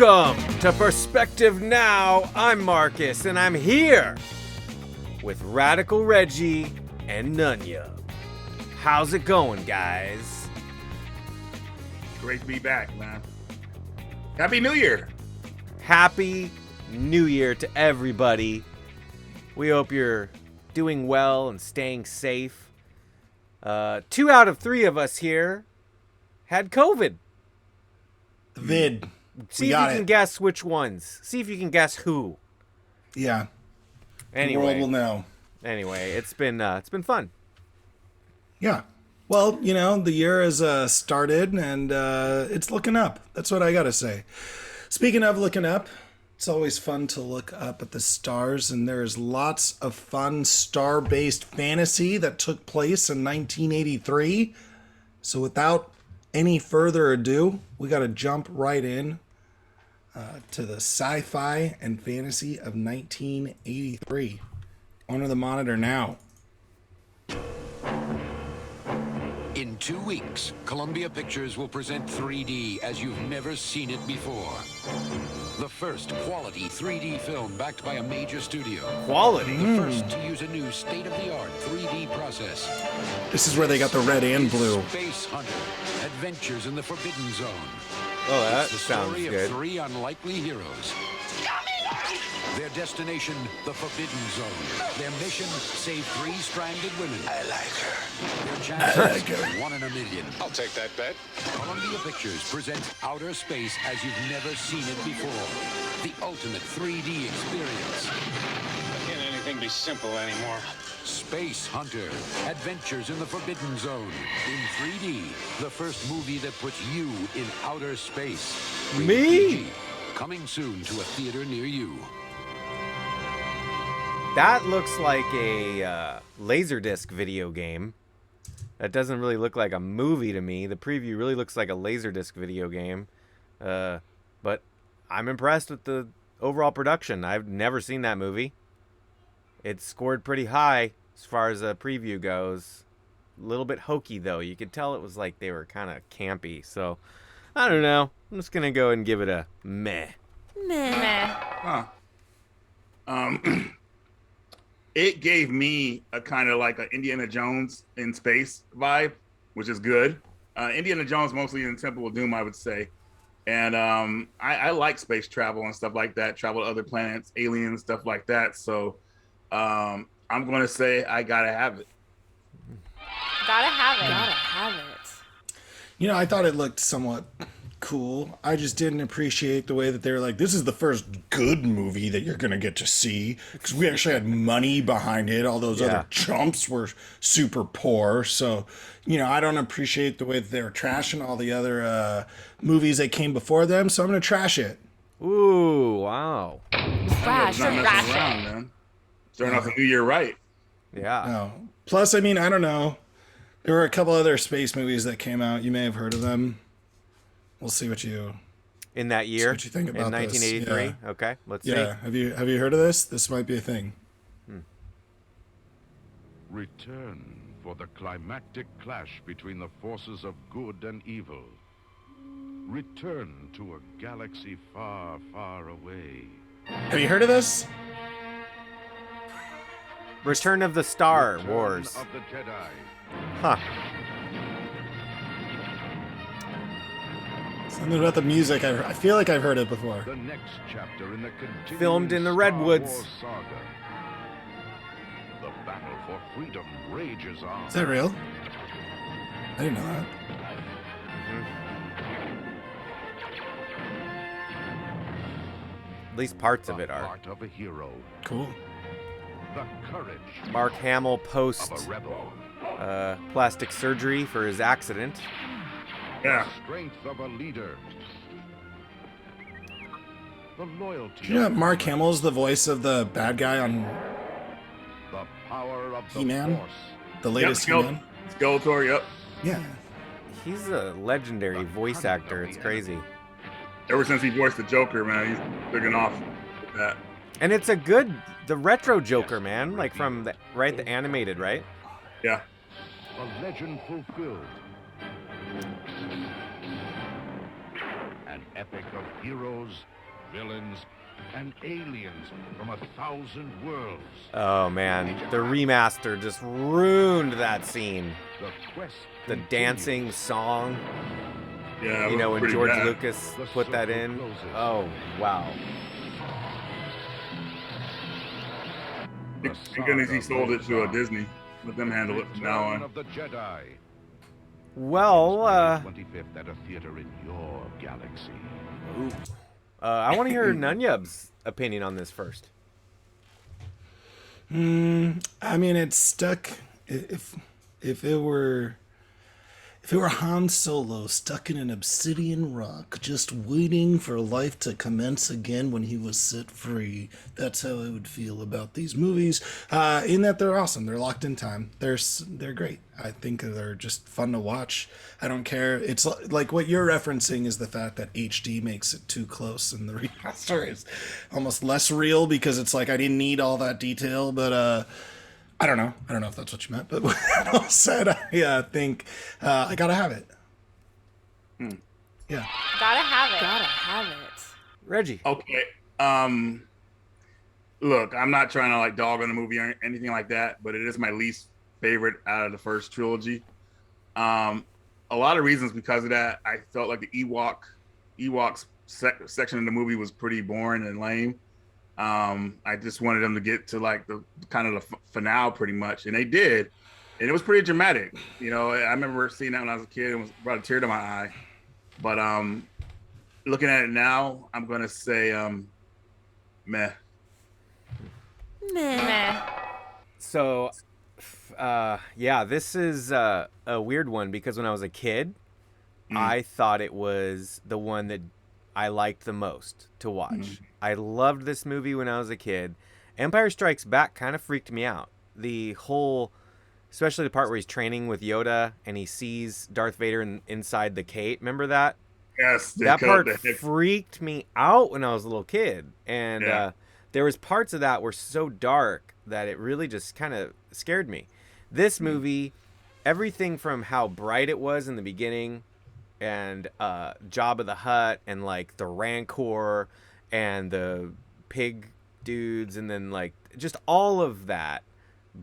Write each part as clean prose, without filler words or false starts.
Welcome to Perspective Now. I'm Marcus, and I'm here with Radical Reggie and Nunya. How's it going, guys? Great to be back, man. Happy New Year. Happy New Year to everybody. We hope you're doing well and staying safe. 2 out of 3 of us here had COVID. Vid. See if you can guess which ones. See if you can guess who. Yeah. Anyway, the world will know. Anyway, it's been fun. Yeah. Well, you know, the year has started and it's looking up. That's what I got to say. Speaking of looking up, it's always fun to look up at the stars, and there's lots of fun star-based fantasy that took place in 1983. So without any further ado, we got to jump right in to the sci-fi and fantasy of 1983. On the monitor now. In 2 weeks, Columbia Pictures will present 3D as you've never seen it before. The first quality 3D film backed by a major studio. Quality? The first to use a new state-of-the-art 3D process. This is where they got the red and blue. Space Hunter, Adventures in the Forbidden Zone. Oh, that it's the sounds story good. of 3 unlikely heroes. Their destination, the Forbidden Zone. Their mission, save 3 stranded women. I like her. Their chances, 1 in a million. I'll take that bet. Columbia Pictures presents Outer Space as you've never seen it before. The ultimate 3D experience. Can't anything be simple anymore? Space Hunter, Adventures in the Forbidden Zone. In 3D, the first movie that puts you in outer space. Rated Me? PG. Coming soon to a theater near you. That looks like a Laserdisc video game. That doesn't really look like a movie to me. The preview really looks like a Laserdisc video game. But I'm impressed with the overall production. I've never seen that movie. It scored pretty high as far as a preview goes. A little bit hokey, though. You could tell it was like they were kind of campy. So, I don't know. I'm just going to go and give it a meh. Huh. It gave me a kind of like an Indiana Jones in space vibe, which is good. Indiana Jones mostly in Temple of Doom, I would say. And I like space travel and stuff like that, travel to other planets, aliens, stuff like that. So I'm going to say I got to have it. Gotta have it. You know, I thought it looked somewhat cool. I just didn't appreciate the way that they were like, this is the first good movie that you're going to get to see. Because we actually had money behind it. All those other chumps were super poor. So, you know, I don't appreciate the way that they were trashing all the other movies that came before them. So I'm going to trash it. Ooh, wow. Trash Not it. messing around, man. Starting off the new year right. Yeah. No. Plus, I mean, I don't know. There were a couple other space movies that came out. You may have heard of them. We'll see what you In that year? what you think about in 1983? this. Okay, let's see. Yeah. Have you heard of this? This might be a thing. Return for the climactic clash between the forces of good and evil. Return to a galaxy far, far away. Have you heard of this? Return of the Star Return Wars. of the Jedi. Huh. Something about the music. I feel like I've heard it before. The next chapter in the continuing Filmed in the Star Redwoods. Wars saga. The battle for freedom rages on. Is that real? I didn't know that. At least parts of The it are. heart of a hero. Cool. The courage Mark Hamill of post a rebel. plastic surgery for his accident. Yeah. Strength of a leader. The loyalty. Do you know of that Mark Hamill's the voice of the bad guy on the power of the He-Man? Force. the latest Yep, He-Man? Skeletor, yep. Yeah. He's a legendary voice actor. It's crazy. Ever since he voiced the Joker, man, he's taken off with that. And it's the retro Joker, man. Like from the animated, right? Yeah. A legend fulfilled. And epic of heroes, villains, and aliens from 1,000 worlds. Oh man, the remaster just ruined that scene. The quest The continues. dancing song, Yeah, you know, when pretty George bad. Lucas The put that circle in. closes. Oh wow. The Thank goodness he saga sold it to rages Disney. Let them handle it from now Return on. of the Jedi. Well, Wednesday, 25th at a theater in your galaxy. I want to hear Nunyub's opinion on this first. I mean, it's stuck. If it were Han Solo stuck in an obsidian rock, just waiting for life to commence again when he was set free, that's how I would feel about these movies. In that they're awesome, they're locked in time, they're great. I think they're just fun to watch. I don't care. It's like what you're referencing is the fact that HD makes it too close, and the remaster is almost less real because it's like I didn't need all that detail, but I don't know. I don't know if that's what you meant, but with that all said, I think I gotta have it. Yeah. Gotta have it. Gotta have it. Reggie. Okay. Look, I'm not trying to like dog on the movie or anything like that, but it is my least favorite out of the first trilogy. A lot of reasons because of that. I felt like the Ewoks section of the movie was pretty boring and lame. I just wanted them to get to like the kind of the finale pretty much, and they did, and it was pretty dramatic. You know, I remember seeing that when I was a kid and was brought a tear to my eye. But looking at it now, I'm gonna say meh. Meh. So, yeah, this is a weird one because when I was a kid, I thought it was the one that I liked the most to watch. I loved this movie when I was a kid. Empire Strikes Back kind of freaked me out. The whole, especially the part where he's training with Yoda and he sees Darth Vader inside the cave. Remember that? Yes, That part freaked me out when I was a little kid. And there was parts of that were so dark that it really just kind of scared me. This movie, everything from how bright it was in the beginning and Jabba the Hutt and like the Rancor and the pig dudes and then like just all of that,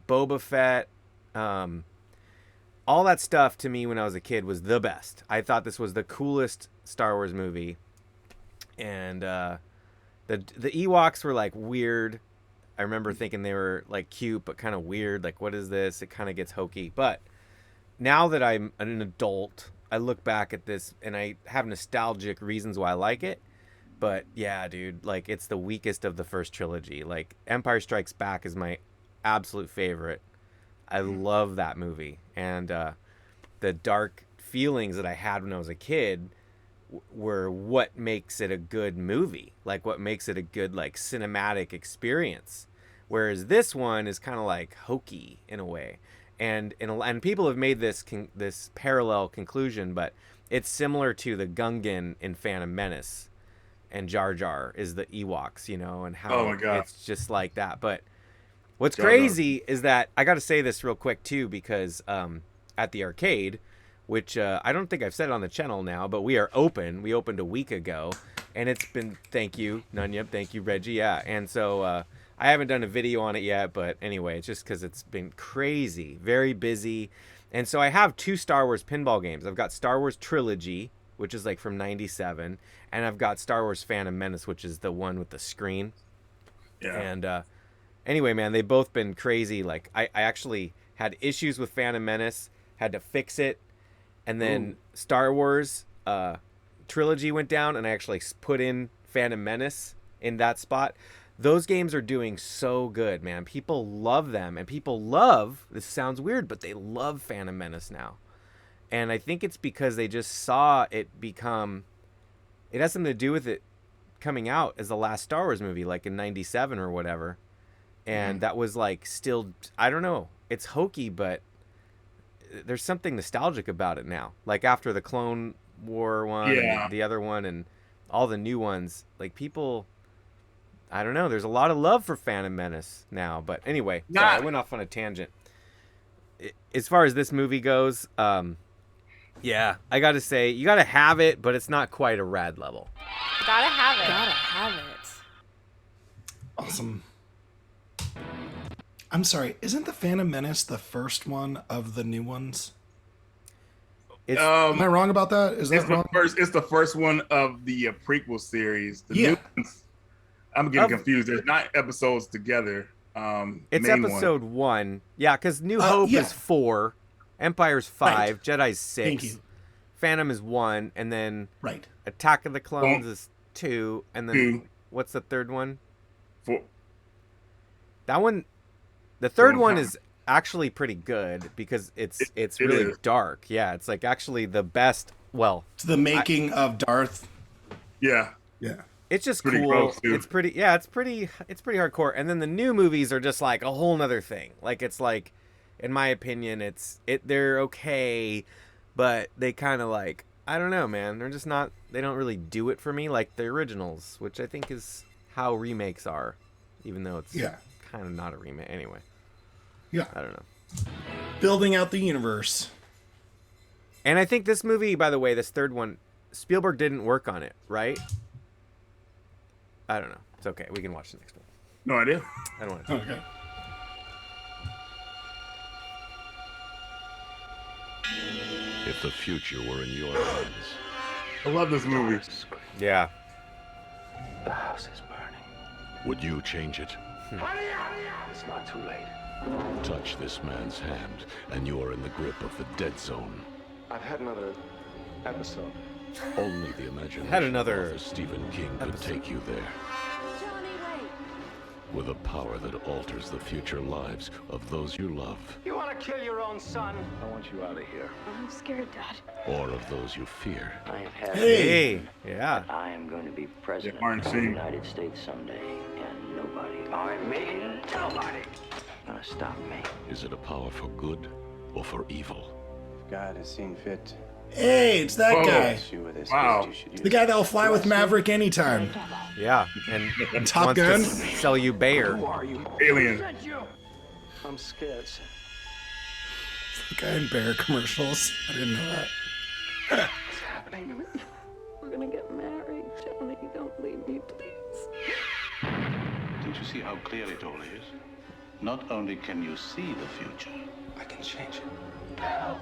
Boba Fett, all that stuff to me when I was a kid was the best. I thought this was the coolest Star Wars movie. And the Ewoks were like weird. I remember thinking they were like cute but kind of weird. Like, what is this? It kind of gets hokey. But now that I'm an adult, I look back at this and I have nostalgic reasons why I like it. But yeah, dude, like it's the weakest of the first trilogy. Like Empire Strikes Back is my absolute favorite. I love that movie. And the dark feelings that I had when I was a kid were what makes it a good movie. Like what makes it a good like cinematic experience. Whereas this one is kind of like hokey in a way. And people have made this parallel conclusion, but it's similar to the Gungan in Phantom Menace, and Jar Jar is the Ewoks, you know, and how it's just like that. But what's crazy is that I got to say this real quick too, because at the arcade, which I don't think I've said on the channel now, but we are open. We opened a week ago, and it's been thank you Nunyub, thank you Reggie, yeah, and so. I haven't done a video on it yet, but anyway, it's just because it's been crazy, very busy. And so I have 2 Star Wars pinball games. I've got Star Wars Trilogy, which is like from 97, and I've got Star Wars Phantom Menace, which is the one with the screen. Yeah. And anyway, man, they've both been crazy. Like I actually had issues with Phantom Menace, had to fix it, and then Star Wars Trilogy went down, and I actually put in Phantom Menace in that spot. Those games are doing so good, man. People love them, and people love, this sounds weird, but they love Phantom Menace now. And I think it's because they just saw it become, it has something to do with it coming out as the last Star Wars movie, like in 97 or whatever. And that was like still, I don't know, it's hokey, but there's something nostalgic about it now. Like after the Clone War one, and the other one, and all the new ones, like people... I don't know. There's a lot of love for Phantom Menace now. But anyway, sorry, I went off on a tangent. As far as this movie goes, Yeah, I gotta say, you gotta have it, but it's not quite a rad level. Gotta have it. Gotta have it. Awesome. I'm sorry, isn't the Phantom Menace the first one of the new ones? Am I wrong about that? Is that wrong? It's the first one of the prequel series. The new ones, I'm getting confused. There's 9 episodes together. It's episode 1. Yeah, because New Hope is 4, Empire's 5, Jedi's 6. Thank you. Phantom is 1, and then Right. Attack of the Clones is 2, and then what's the third one? 4. That one, the third one is actually pretty good because it's really dark. Yeah, it's like actually the best. Well, it's the making of Darth. Yeah. It's just pretty cool. gross, too. It's pretty hardcore. And then the new movies are just like a whole nother thing. Like it's like, in my opinion, they're okay, but they kind of like, I don't know, man. They're just not. They don't really do it for me like the originals, which I think is how remakes are, even though it's kind of not a remake anyway. Yeah. I don't know. Building out the universe. And I think this movie, by the way, this third one, Spielberg didn't work on it, right? I don't know. It's okay. We can watch the next one. No idea. I don't want to. Okay. If the future were in your hands, I love this movie. Yeah. The house is burning. would you change it? It's not too late. Touch this man's hand, and you are in the grip of the dead zone. I've had another episode. Only the imagination Had another of author Stephen King could take you there. Johnny, wait. With a power that alters the future lives of those you love, You want to kill your own son? I want you out of here. I'm scared, Dad. or of those you fear. I have had Hey. Yeah. I am going to be president Martin of the Sheen. United States someday, and nobody, I mean nobody, gonna stop me. Is it a power for good or for evil? God has seen fit. Hey, it's that guy. You with this Wow. gift you should use. The guy that'll fly with Maverick anytime. Yeah. And Top wants Gun? to sell you Bayer. Who are you? Alien. I'm scared, son. The guy in Bear commercials. I didn't know that. What's happening? We're gonna get married. Johnny, don't leave me, please. Don't you see how clear it all is? Not only can you see the future, I can change it. I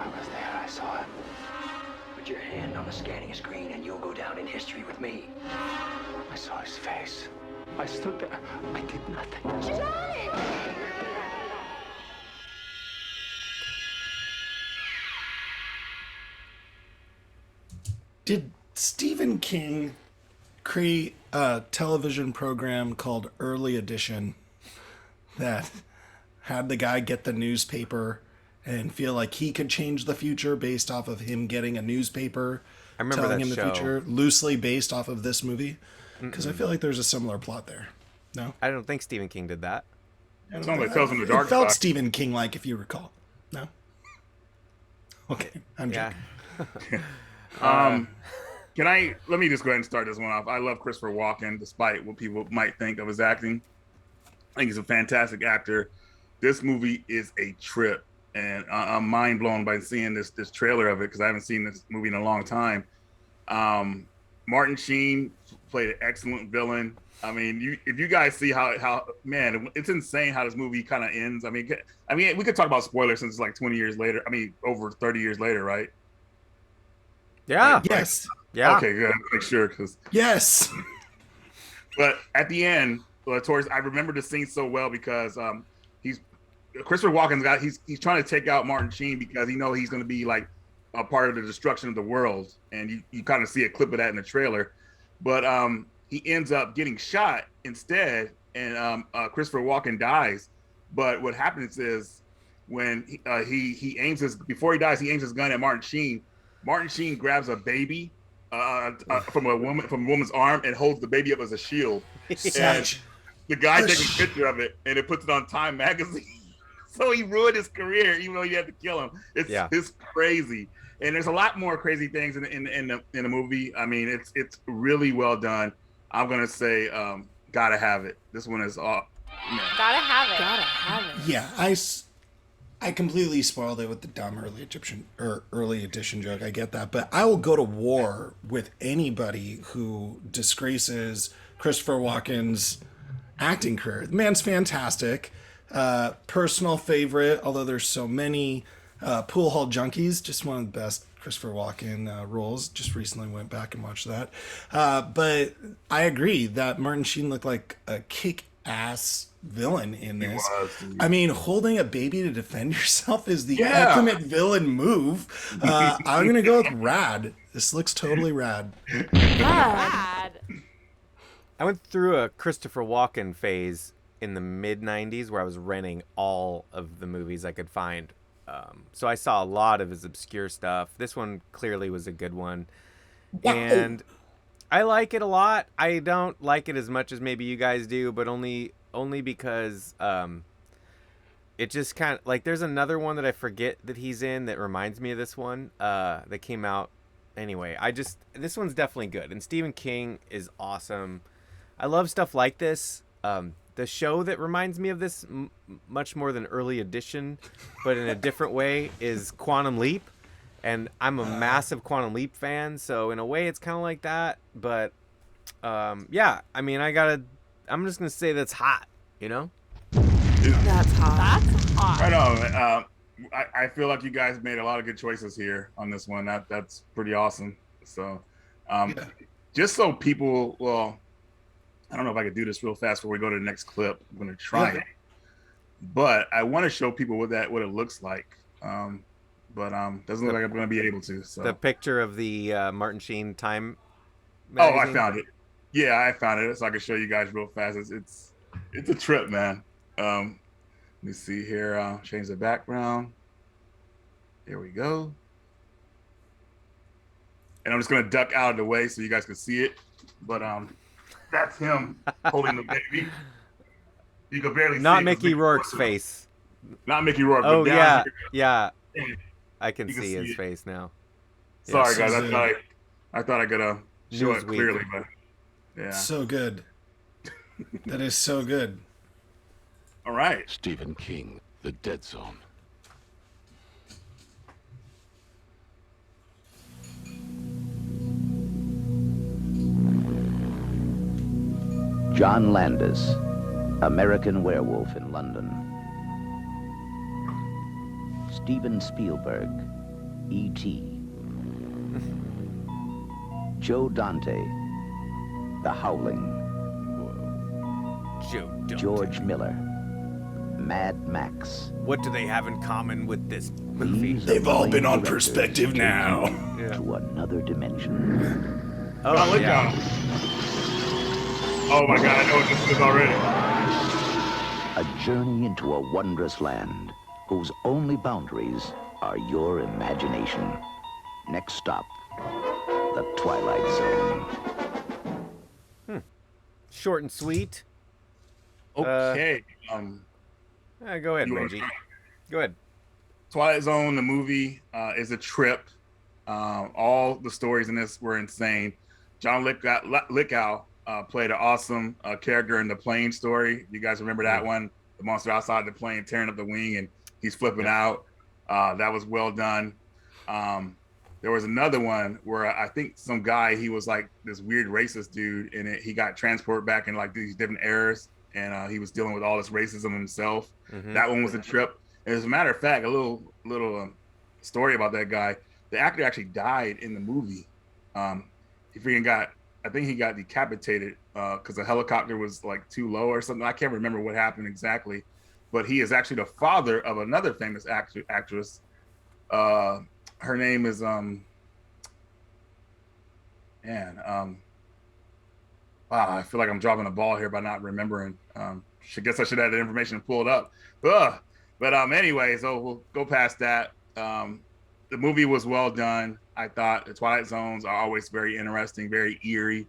was there, I saw it. Put your hand on the scanning screen and you'll go down in history with me. I saw his face. I stood there. I did nothing. Johnny! Did Stephen King create a television program called Early Edition that had the guy get the newspaper and feel like he could change the future based off of him getting a newspaper I remember telling that him the show. future, loosely based off of this movie? Because I feel like there's a similar plot there. No? I don't think Stephen King did that. It sounds like Tales from the Dark It felt Side. Stephen King-like, if you recall. No? Okay, I'm Yeah. joking. Let me just go ahead and start this one off. I love Christopher Walken, despite what people might think of his acting. I think he's a fantastic actor. This movie is a trip, and I'm mind blown by seeing this trailer of it because I haven't seen this movie in a long time. Martin Sheen played an excellent villain. I mean, if you guys see how man, it's insane how this movie kind of ends. I mean, we could talk about spoilers since it's like 20 years later. I mean, over 30 years later, right? Yeah. Yes. Yeah. Okay, good. Make sure because. Yes. But at the end, I remember the scene so well because Christopher Walken's he's trying to take out Martin Sheen because he knows he's going to be like a part of the destruction of the world, and you kind of see a clip of that in the trailer. But he ends up getting shot instead, and Christopher Walken dies. But what happens is when he aims before he dies, he aims his gun at Martin Sheen. Martin Sheen grabs a baby from a woman's arm and holds the baby up as a shield. And the guy takes a picture of it and it puts it on Time magazine. So he ruined his career, even though you had to kill him. It's crazy, and there's a lot more crazy things in the movie. I mean, it's really well done. I'm gonna say, gotta have it. This one is all. Gotta have it. Gotta have it. Yeah, I I completely spoiled it with the dumb early edition joke. I get that, but I will go to war with anybody who disgraces Christopher Walken's acting career. The man's fantastic. Personal favorite, although there's so many. Pool Hall Junkies, just one of the best Christopher Walken roles. Just recently went back and watched that. But I agree that Martin Sheen looked like a kick-ass villain in this. I mean, holding a baby to defend yourself is the ultimate villain move. I'm gonna go with rad. This looks totally rad. Rad. I went through a Christopher Walken phase in the mid 90s where I was renting all of the movies I could find. So I saw a lot of his obscure stuff. This one clearly was a good one. And I like it a lot. I don't like it as much as maybe you guys do, but only because it just kind of like there's another one that I forget that he's in that reminds me of this one that came out. Anyway, this one's definitely good. And Stephen King is awesome. I love stuff like this. The show that reminds me of this much more than Early Edition, but in a different way, is Quantum Leap. And I'm a massive Quantum Leap fan, so in a way it's kind of like that. But, yeah, I mean, I'm just going to say that's hot, you know? That's hot. That's hot. Right on. I feel like you guys made a lot of good choices here on this one. That's pretty awesome. So, just so people, well, I don't know if I could do this real fast before we go to the next clip. I'm going to try it. But I want to show people what it looks like. But doesn't look like I'm going to be able to. So the picture of the Martin Sheen Time magazine? magazine? I found it. Yeah, I found it. So I can show you guys real fast. It's a trip, man. Let me see here. Change the background. There we go. And I'm just going to duck out of the way so you guys can see it. But that's him holding the baby. You can barely see Not it. Mickey Rourke's face. Not Mickey Rourke. Oh, but down yeah. here, I can you see his it. face now. Sorry, guys. I thought I could show it Newsweek. clearly, but yeah. So good. That is so good. All right. Stephen King, The Dead Zone. John Landis, American Werewolf in London. Steven Spielberg, E.T. Joe Dante, The Howling. Joe Dante. George Miller, Mad Max. What do they have in common with this movie? They've all been on perspective now. To another dimension. Oh, look yeah. out. Oh my God, I know what this is already. A journey into a wondrous land whose only boundaries are your imagination. Next stop, the Twilight Zone. Short and sweet. Okay. Go ahead, Benji. Go ahead. Twilight Zone, the movie, is a trip. All the stories in this were insane. John Lithgow played an awesome character in the plane story. You guys remember that one? The monster outside the plane tearing up the wing and he's flipping out. That was well done. There was another one where I think some guy, he was like this weird racist dude, and he got transported back in like these different eras, and he was dealing with all this racism himself. That one was a trip. And as a matter of fact, a little story about that guy. The actor actually died in the movie. I think he got decapitated because the helicopter was like too low or something. I can't remember what happened exactly, but he is actually the father of another famous actress. Her name is wow, I feel like I'm dropping the ball here by not remembering. I guess I should have the information pulled up. But anyway, so we'll go past that. The movie was well done. I thought the Twilight Zones are always very interesting, very eerie.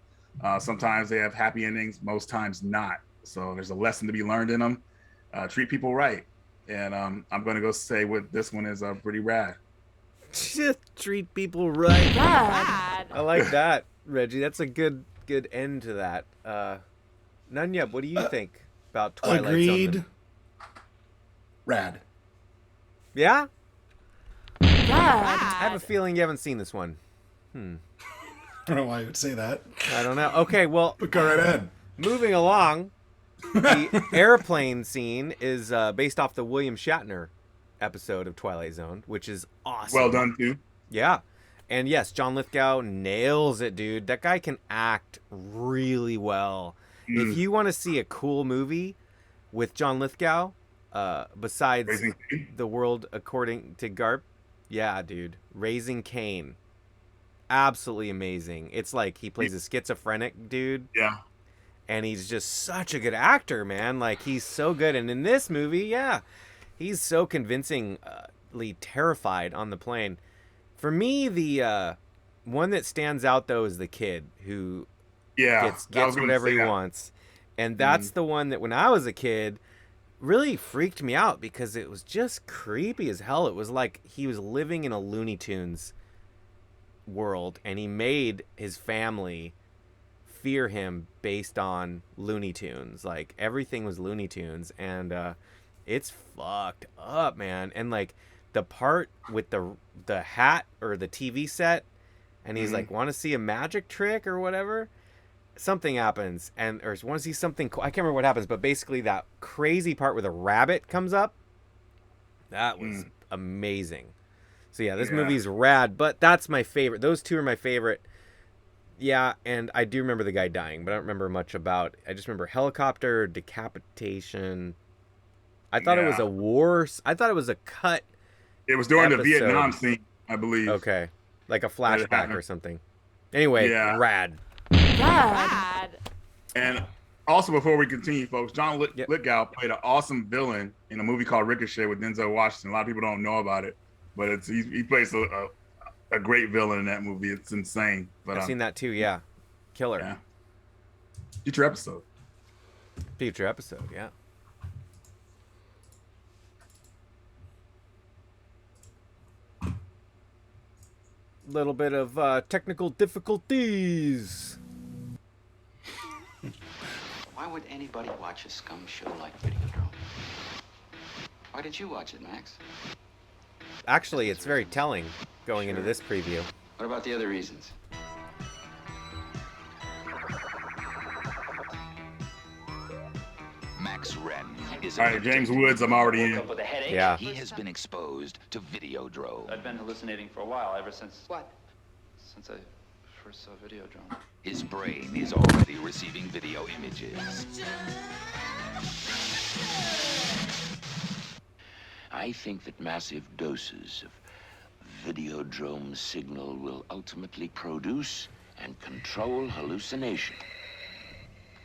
Sometimes they have happy endings, most times not. So there's a lesson to be learned in them. Treat people right. And I'm going to go say what this one is pretty rad. Treat people right. Rad. I like that, Reggie. That's a good end to that. Nanya, what do you think about Twilight Agreed. Zone? Rad. Yeah? Bad. I have a feeling you haven't seen this one. I don't know why you would say that. I don't know. Okay, well, But go right ahead. moving along, the airplane scene is based off the William Shatner episode of Twilight Zone, which is awesome. Well done, too. Yeah. And yes, John Lithgow nails it, dude. That guy can act really well. If you want to see a cool movie with John Lithgow, besides The World According to Garp, yeah, dude. Raising Cain. Absolutely amazing. It's like he plays a schizophrenic dude. Yeah. And he's just such a good actor, man. Like, he's so good. And in this movie, yeah, he's so convincingly terrified on the plane. For me, the one that stands out, though, is the kid who gets whatever he wants. And that's the one that, when I was a kid, really freaked me out because it was just creepy as hell. It was like he was living in a Looney Tunes world, and he made his family fear him based on Looney Tunes. Like, everything was Looney Tunes, and it's fucked up, man. And like the part with the hat or the TV set, and he's like, want to see a magic trick or whatever, something happens, or want to see something cool. I can't remember what happens, but basically that crazy part where the rabbit comes up, that was amazing. So yeah, this movie's rad, but that's my favorite. Those two are my favorite. Yeah, and I do remember the guy dying, but I don't remember much about. I just remember helicopter decapitation. I thought it was a war. I thought it was a cut. It was during episode. the Vietnam scene, I believe. Okay, like a flashback or something. Anyway, rad. Bad. And also, before we continue, folks, John Lithgow played an awesome villain in a movie called Ricochet with Denzel Washington. A lot of people don't know about it, but he plays a great villain in that movie. It's insane. But I've seen that too. Yeah, killer. Yeah. Future episode. Yeah. Little bit of technical difficulties. Why would anybody watch a scum show like Videodrome? Why did you watch it, Max? Actually, it's very telling going into this preview. What about the other reasons? Max Wren is all right, James Woods, I'm already in. With a headache? Yeah. He has been exposed to Videodrome. I've been hallucinating for a while, ever since... What? Since I first saw Videodrome. His brain is already receiving video images. I think that massive doses of Videodrome signal will ultimately produce and control hallucination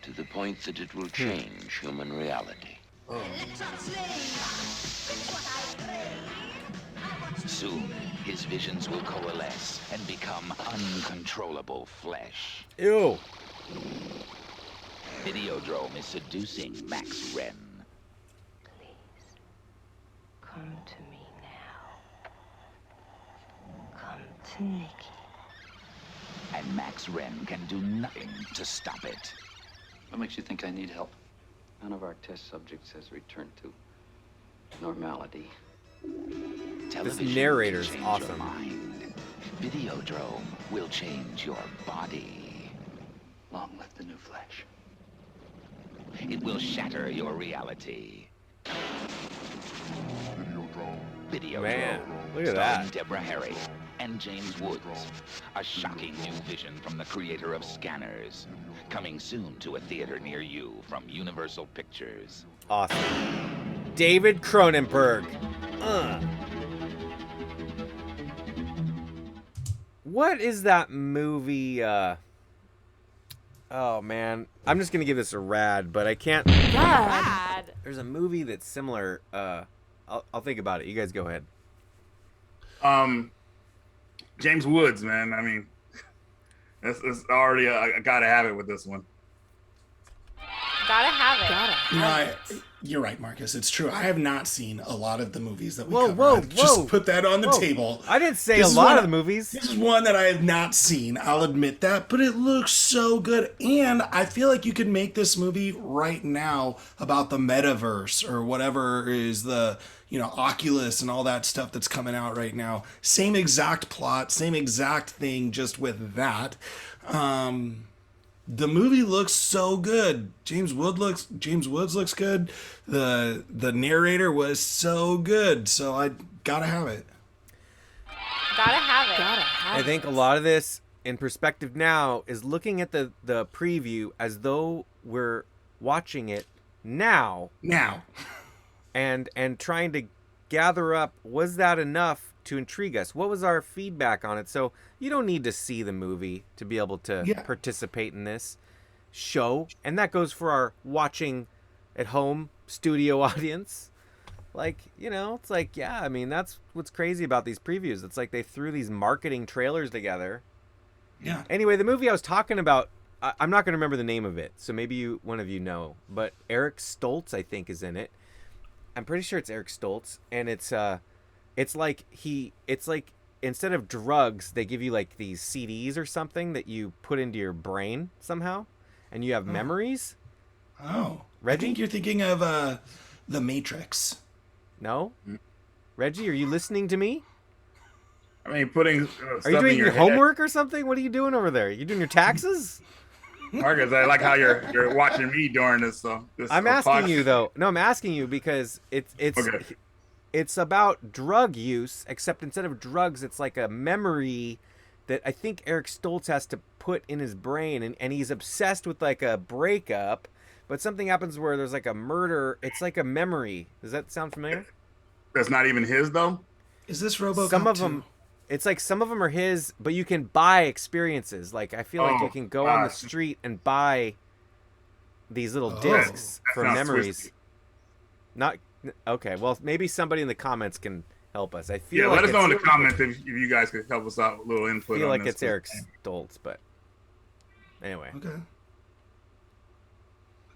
to the point that it will change human reality. Soon, his visions will coalesce and become uncontrollable flesh. Ew. Videodrome is seducing Max Wren. Come to me now. Come to Nikki. And Max Wren can do nothing to stop it. What makes you think I need help? None of our test subjects has returned to normality. Television This narrator's will change awesome. Your mind. Videodrome will change your body. Long live the new flesh. It will shatter your reality. Videodrome. Man, look at starring that. Deborah Harry and James Woods. A shocking new vision from the creator of Scanners. Coming soon to a theater near you from Universal Pictures. Awesome. David Cronenberg. What is that movie? Oh man, I'm just gonna give this a rad, but I can't. Bad. There's a movie that's similar. I'll think about it. You guys go ahead. James Woods, man. I mean, it's already I gotta have it with this one. Gotta have it. You know, you're right, Marcus. It's true. I have not seen a lot of the movies that we Whoa, cover. whoa, I've just whoa. put that on the Whoa. table. I didn't say This a is lot one- of the movies. This is one that I have not seen. I'll admit that, but it looks so good. And I feel like you could make this movie right now about the metaverse or whatever is the, Oculus and all that stuff that's coming out right now. Same exact plot, same exact thing, just with that. The movie looks so good. James Woods looks good. The narrator was so good. So I gotta have it. Gotta have it. I think a lot of this, in perspective now, is looking at the preview as though we're watching it now. And trying to gather up, was that enough to intrigue us? What was our feedback on it? So you don't need to see the movie to be able to participate in this show. And that goes for our watching at home studio audience. Like, it's like, yeah, I mean, that's what's crazy about these previews. It's like they threw these marketing trailers together. Yeah. Anyway, the movie I was talking about, I'm not going to remember the name of it. So maybe one of you know. But Eric Stoltz, I think, is in it. I'm pretty sure it's Eric Stoltz, and it's like instead of drugs, they give you like these CDs or something that you put into your brain somehow, and you have memories. Oh, Reggie, I think you're thinking of The Matrix. No, Reggie, are you listening to me? I mean, putting. Are you doing your homework or something? What are you doing over there? You doing your taxes? Marcus, I like how you're watching me during this. I'm asking you though. No, I'm asking you because it's about drug use, except instead of drugs, it's like a memory that I think Eric Stoltz has to put in his brain, and he's obsessed with like a breakup, but something happens where there's like a murder. It's like a memory. Does that sound familiar? That's not even his though. Is this RoboCop? Some of them. It's like some of them are his, but you can buy experiences. Like I feel like you can go on the street and buy these little discs for memories. Twisty. Not okay. Well, maybe somebody in the comments can help us. I feel like let us know in the comments if you guys could help us out with a little input. I feel on like this. it's Eric Stoltz, but anyway.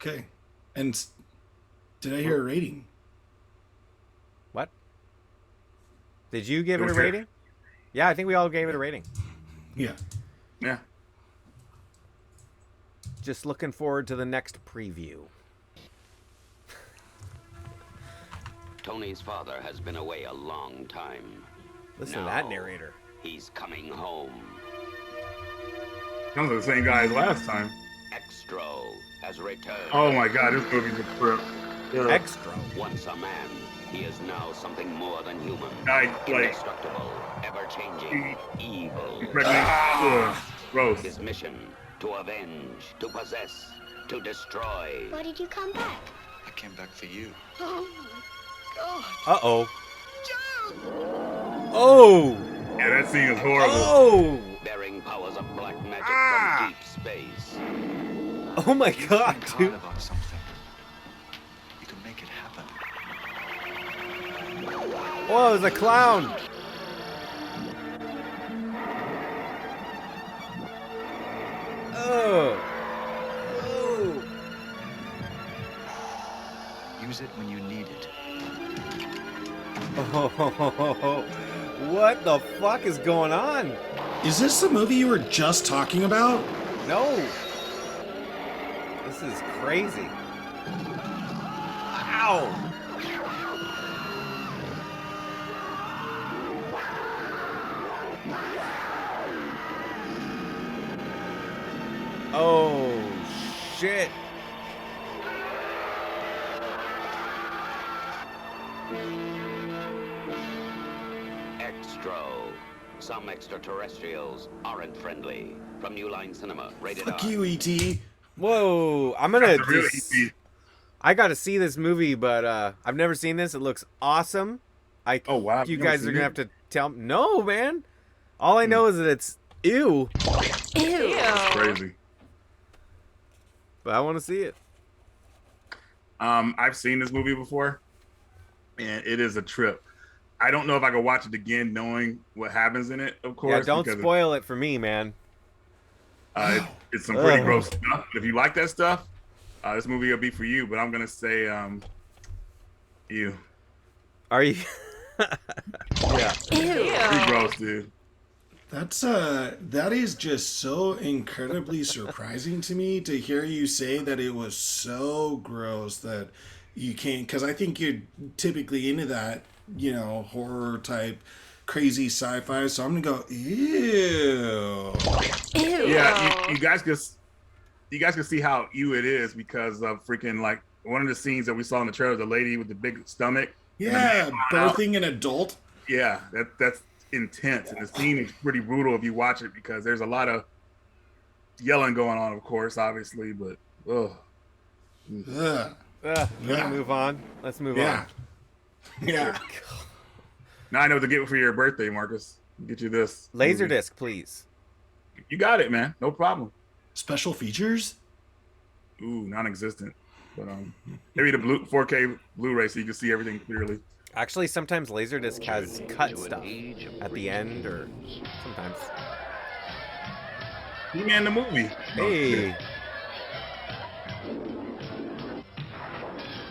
Okay. And did I hear a rating? What? Did you give it a rating? Yeah, I think we all gave it a rating. Yeah. Just looking forward to the next preview. Tony's father has been away a long time. Listen to that narrator. He's coming home. Sounds like the same guy as last time. Extro has returned. Oh my God, this movie's a trip. Extra. Once a man, he is now something more than human. Indestructible, ever-changing, evil. Gross. His mission, to avenge, to possess, to destroy. Why did you come back? I came back for you. Oh my God. Uh-oh. Oh! Yeah, that scene is horrible. Oh! Bearing powers of black magic from deep space. Oh my God, dude. About something. You can make it happen. Whoa, there's a clown. Oh. Oh. Use it when you need it. Oh, what the fuck is going on? Is this the movie you were just talking about? No. This is crazy. Ow. Oh, shit. Extro. Some extraterrestrials aren't friendly. From New Line Cinema, rated Fuck R. you, E.T. Whoa, I'm gonna. That's really easy. I got to see this movie, but I've never seen this. It looks awesome. Oh wow! You guys are gonna have to tell me. No, man. All I know is that it's ew. Ew. Crazy. But I want to see it. I've seen this movie before, and it is a trip. I don't know if I could watch it again, knowing what happens in it. Of course, Yeah, don't spoil it for me, man. It's some pretty gross stuff. If you like that stuff, this movie will be for you, but I'm gonna say you. Are you? Yeah. Ew. Pretty gross, dude. That is just so incredibly surprising to me to hear you say that it was so gross that you can't, because I think you're typically into that, horror type crazy sci-fi, so I'm gonna go ew. Yeah, you guys can see how ew it is because of freaking like one of the scenes that we saw in the trailer, the lady with the big stomach. Yeah, birthing an adult. Yeah, that's intense, and the scene is pretty brutal if you watch it because there's a lot of yelling going on, of course, obviously, but Yeah. Move on. Let's move on. Yeah. Now I know what to get for your birthday, Marcus. I'll get you this Laserdisc, please. You got it, man. No problem. Special features? Ooh, non-existent. But maybe the 4K Blu-ray so you can see everything clearly. Actually, sometimes Laserdisc has cut stuff at the end, or sometimes. He-Man the movie. Hey.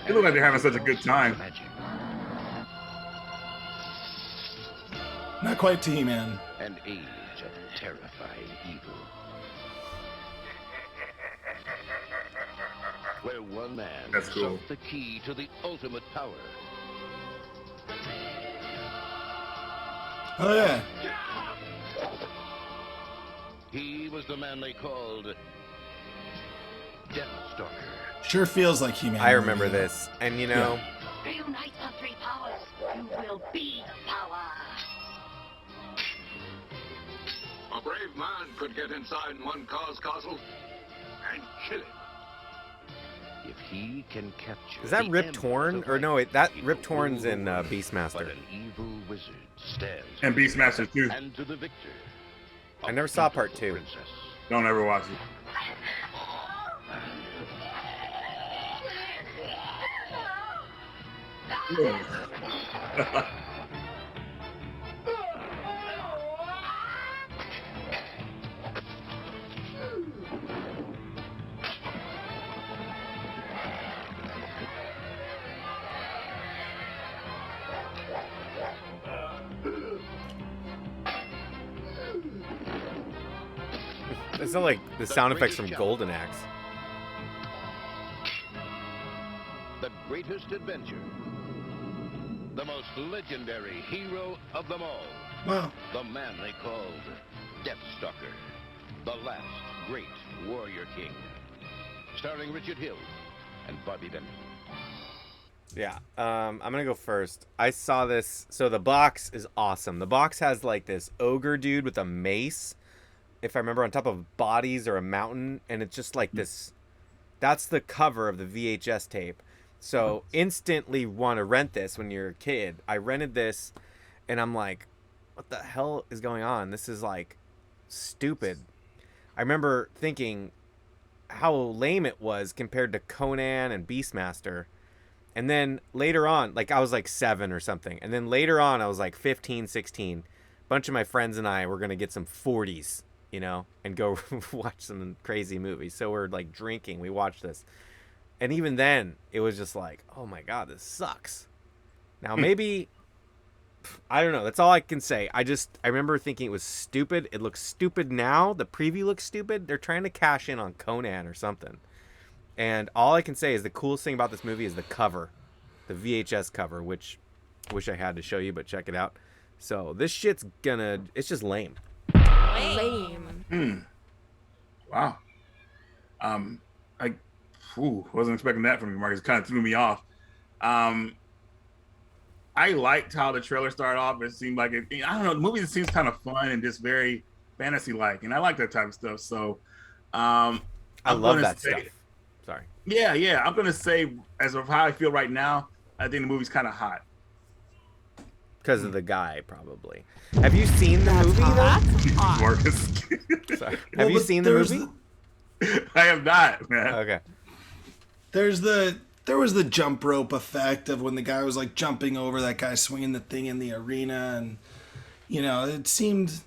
They look like they're having such a good time. Not quite to He-Man. An age of terrifying evil. Where one man That's cool. sought the key to the ultimate power. Oh yeah. He was the man they called Death Stalker. Sure feels like He-Man. I remember this, and Reunite the three powers. You will be the power. A brave man could get inside one car's castle and kill it. If he can capture Is that the Rip embers Torn? of Or no, light, that he Rip will Torn's rule in the world. Beastmaster. But an evil wizard stands And Beastmaster too. and to the victor. I never saw part 2. Princess. Don't ever watch it. It's not like the sound effects from Golden Axe. The greatest adventure. The most legendary hero of them all. Wow. The man they called Death Stalker. The last great warrior king. Starring Richard Hill and Bobby Bennett. Yeah, I'm gonna go first. I saw this. So the box is awesome. The box has like this ogre dude with a mace, if I remember, on top of bodies or a mountain, and it's just like this. That's the cover of the VHS tape. So instantly want to rent this when you're a kid. I rented this, and I'm like, what the hell is going on? This is like stupid. I remember thinking how lame it was compared to Conan and Beastmaster. And then later on, like I was like 7 or something. And then later on, I was like 15, 16. A bunch of my friends and I were going to get some 40s, and go watch some crazy movies. So we're like drinking. We watched this. And even then, it was just like, oh my God, this sucks. Now, maybe, I don't know. That's all I can say. I remember thinking it was stupid. It looks stupid now. The preview looks stupid. They're trying to cash in on Conan or something. And all I can say is the coolest thing about this movie is the cover, the VHS cover, which I wish I had to show you, but check it out. So this shit's it's just lame. Lame. Wow. Wasn't expecting that from you, Marcus. It kind of threw me off. I liked how the trailer started off. It seemed like I don't know, the movie seems kind of fun and just very fantasy-like, and I like that type of stuff. So, I love that stuff. Sorry. Yeah. I'm gonna say, as of how I feel right now, I think the movie's kind of hot. Because of the guy, probably. Have you seen the movie, though? Marcus. Sorry. Have you seen the movie? I have not, man. Okay. There was the jump rope effect of when the guy was like jumping over that guy swinging the thing in the arena, and it seemed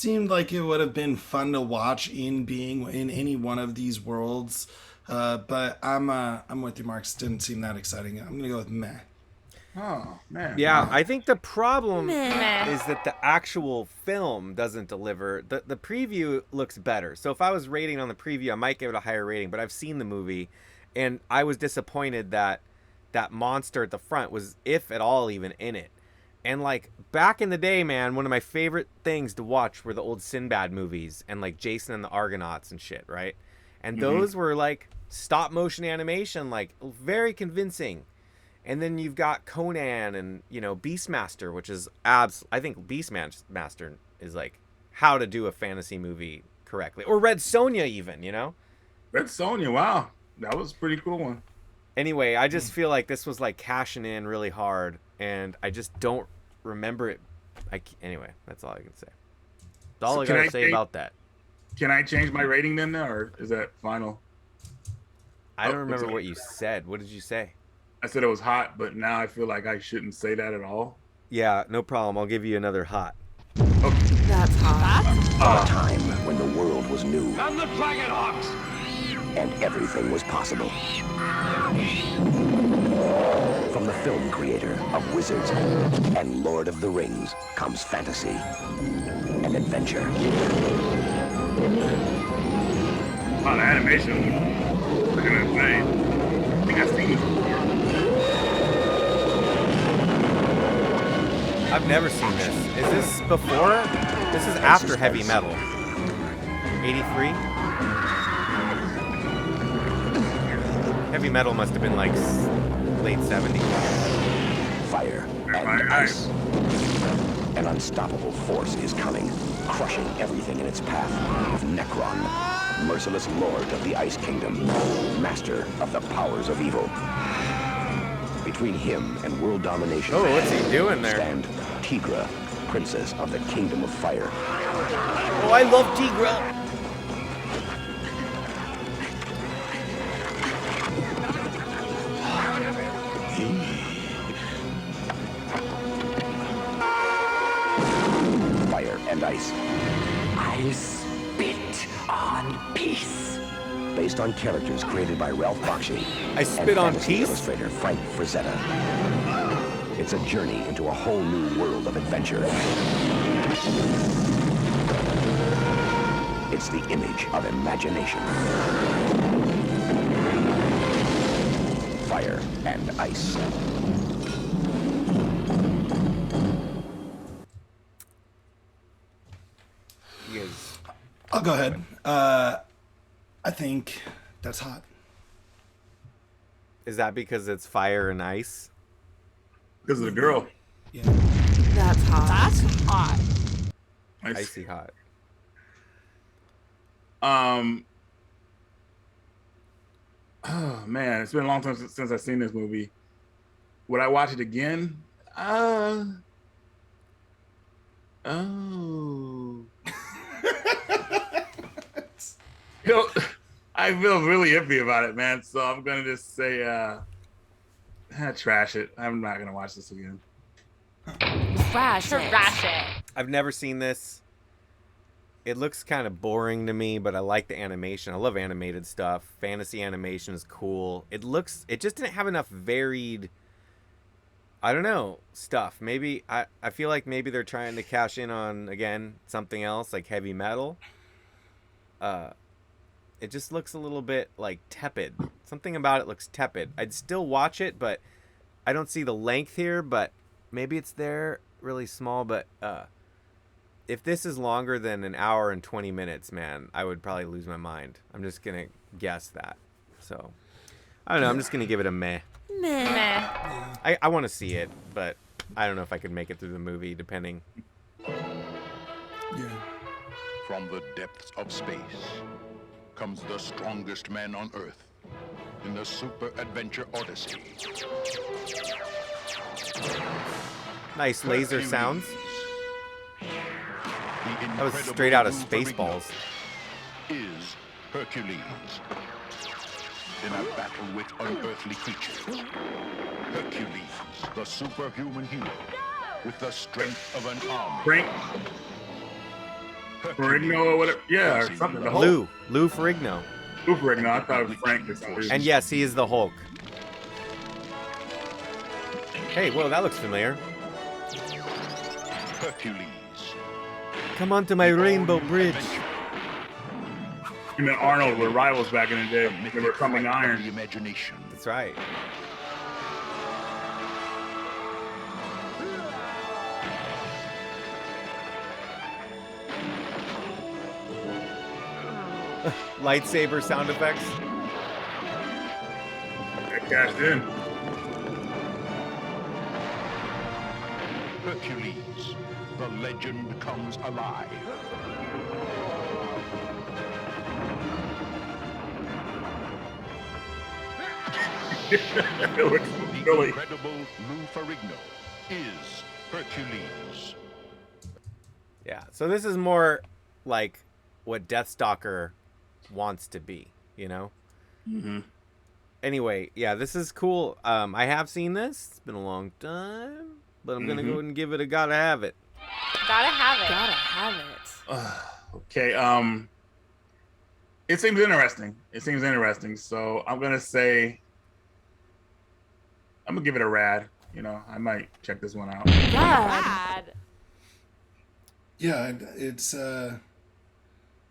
seemed like it would have been fun to watch in being in any one of these worlds. But I'm with you, Marks. Didn't seem that exciting. I'm gonna go with meh. Oh man. Yeah, I think the problem Meh. is that the actual film doesn't deliver. The preview looks better. So if I was rating on the preview, I might give it a higher rating. But I've seen the movie, and I was disappointed that that monster at the front was, if at all, even in it. And like back in the day, man, one of my favorite things to watch were the old Sinbad movies and like Jason and the Argonauts and shit, right? And those were like stop motion animation, like very convincing. And then you've got Conan and, you know, Beastmaster, which is I think Beastmaster is like how to do a fantasy movie correctly. Or Red Sonja even, you know? Red Sonja, wow. That was a pretty cool one. Anyway, I just feel like this was like cashing in really hard, and I just don't remember it. Anyway, that's all I can say. That's all I gotta say about that. Can I change my rating then, or is that final? I don't remember what you said. What did you say? I said it was hot, but now I feel like I shouldn't say that at all. Yeah, no problem. I'll give you another hot. Okay. That's hot. A time when the world was new. I'm the Dragon Hawks! And everything was possible. From the film creator of Wizards and Lord of the Rings comes fantasy and adventure. Wow, the animation. Look at that thing. I think I've seen this before. I've never seen this. Is this before? This is after Heavy Metal. 83? Heavy Metal must have been like late 70s. Fire and ice. An unstoppable force is coming, crushing everything in its path. Necron, merciless lord of the Ice Kingdom, master of the powers of evil. Between him and world domination, oh, what's he doing there? Stand Tigra, princess of the Kingdom of Fire. Oh, I love Tigra. Fire and ice. I spit on peace. Based on characters created by Ralph Bakshi. I spit on peace? Illustrator Frank Frazetta. It's a journey into a whole new world of adventure. It's the image of imagination. Fire and ice. I'll go ahead. I think that's hot. Is that because it's fire and ice? Because of the girl. Yeah. That's hot. That's hot. Icy hot. Oh man, it's been a long time since I've seen this movie. Would I watch it again? You know, I feel really iffy about it, man. So I'm gonna just say, trash it. I'm not gonna watch this again. Trash it. I've never seen this. It looks kind of boring to me, but I like the animation. I love animated stuff. Fantasy animation is cool. It just didn't have enough varied, I don't know, stuff. Maybe, I feel like maybe they're trying to cash in on, again, something else, like Heavy Metal. It just looks a little bit, like, tepid. Something about it looks tepid. I'd still watch it, but I don't see the length here, but maybe it's there really small, but, if this is longer than an hour and 20 minutes, man, I would probably lose my mind. I'm just going to guess that. So, I don't know. I'm just going to give it a meh. Meh. I want to see it, but I don't know if I could make it through the movie, depending. Yeah. From the depths of space comes the strongest man on Earth in the super adventure Odyssey. Nice laser sounds. That was straight out of Spaceballs. Is Hercules. In a battle with unearthly creatures, Hercules, the superhuman hero, with the strength of an army. Frank. Ferrigno or whatever. Yeah, or something. The Hulk. Lou Ferrigno. Lou Ferrigno. I thought it was Frank or something. And yes, he is the Hulk. Hey, whoa, that looks familiar. Hercules. Come onto my rainbow bridge. Him and Arnold were rivals back in the day. They were coming iron. The imagination. That's right. Lightsaber sound effects. That cashed in. Hercules. The legend comes alive. It looks The silly. incredible Lou Ferrigno is Hercules. Yeah, so this is more like what Deathstalker wants to be, you know? Mm-hmm. Anyway, yeah, this is cool. I have seen this. It's been a long time, but I'm gonna go ahead and give it a gotta have it. Gotta have it. Gotta have it. Okay. It seems interesting. So I'm gonna say I'm gonna give it a rad. You know, I might check this one out. Rad. Yeah, it's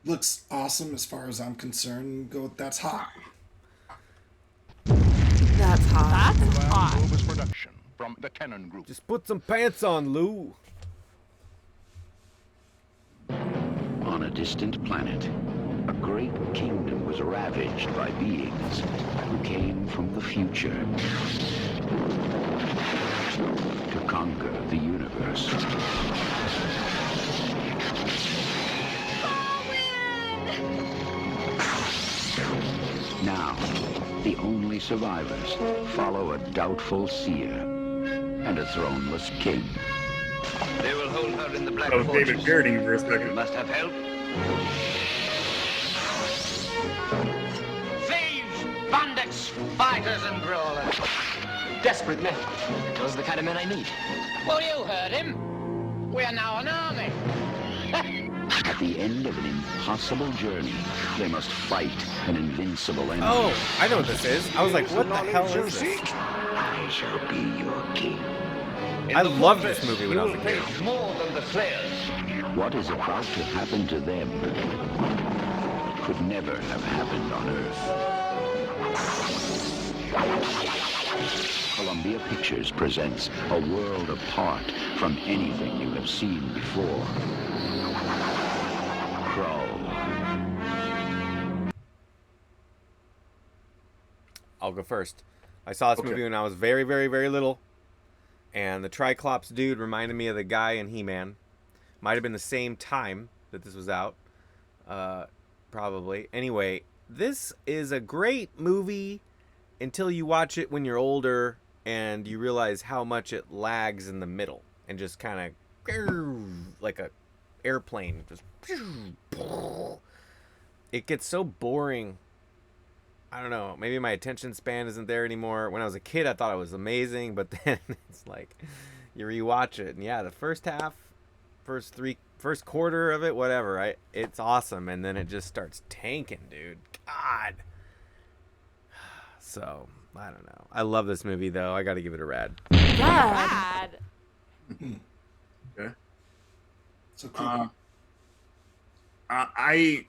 looks awesome as far as I'm concerned. Go with that's hot. That's hot. That's hot. Globus production from the Cannon Group. Just put some pants on, Lou. On a distant planet, a great kingdom was ravaged by beings who came from the future to conquer the universe. Now, the only survivors follow a doubtful seer and a throneless king. They will hold her in the Black That was David Fortress. Carradine for a second. You must have help. Thieves, bandits, fighters, and brawlers. Desperate men. Those are the kind of men I need. Well, you heard him. We are now an army. At the end of an impossible journey, they must fight an invincible enemy. Oh, I know what this is. I was like, what the hell is this? I shall be your king. I loved this movie when I was a kid. More than the Slayers. What is about to happen to them could never have happened on Earth. Columbia Pictures presents a world apart from anything you have seen before. Crow. I'll go first. I saw this movie when I was very, very, very little. And the Triclops dude reminded me of the guy in He-Man. Might have been the same time that this was out. Probably. Anyway, this is a great movie until you watch it when you're older and you realize how much it lags in the middle. And just kind of like a airplane. Just it gets so boring. I don't know. Maybe my attention span isn't there anymore. When I was a kid, I thought it was amazing, but then it's like you rewatch it, and yeah, the first half, first quarter of it, whatever, it's awesome, and then it just starts tanking, dude. God. So I don't know. I love this movie though. I got to give it a rad. Rad. Okay. So cool. I mean,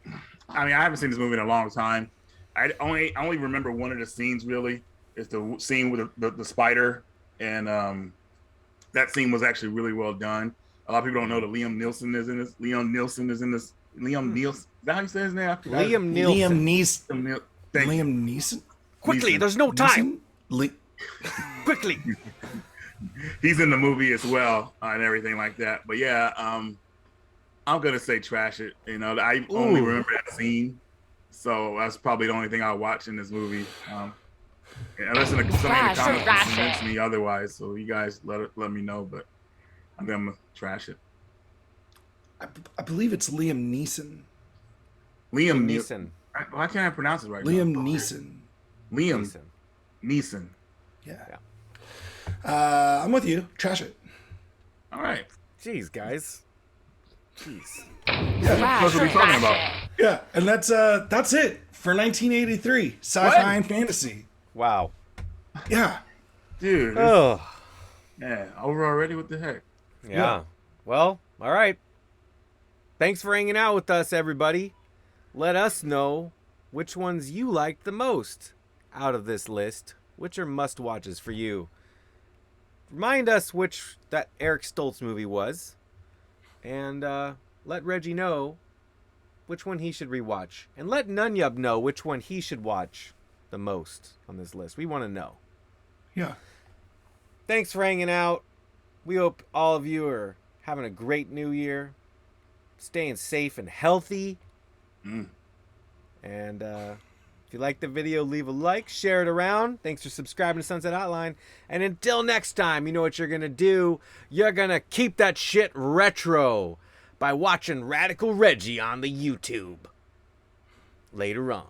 I haven't seen this movie in a long time. I only remember one of the scenes really. It's the scene with the spider, and that scene was actually really well done. A lot of people don't know that Liam Neeson is in this. Liam Neeson. Is that how you say his name? Liam Neeson. Liam Neeson. Quickly, there's no time. Quickly. He's in the movie as well and everything like that. But yeah, I'm gonna say trash it. You know, I only remember that scene. So that's probably the only thing I'll watch in this movie. Unless somebody in the comments convince me otherwise. So you guys let me know, but I'm gonna trash it. I believe it's Liam Neeson. Liam Neeson. Why can't I pronounce it right? Liam Neeson. Liam Neeson. Yeah. I'm with you. Trash it. All right. Jeez, guys. Jeez. That's what we're talking about. Yeah, and that's it for 1983 sci-fi What? and fantasy. Wow. Yeah. Dude. Oh. Yeah, over already? What the heck? Yeah. Well, all right. Thanks for hanging out with us, everybody. Let us know which ones you liked the most out of this list. Which are must-watches for you. Remind us which that Eric Stoltz movie was. And let Reggie know which one he should rewatch. And let Nunyub know which one he should watch the most on this list. We want to know. Yeah. Thanks for hanging out. We hope all of you are having a great new year. Staying safe and healthy. And if you like the video, leave a like, share it around. Thanks for subscribing to Sunset Hotline. And until next time, you know what you're going to do. You're going to keep that shit retro by watching Radical Reggie on the YouTube. Later on.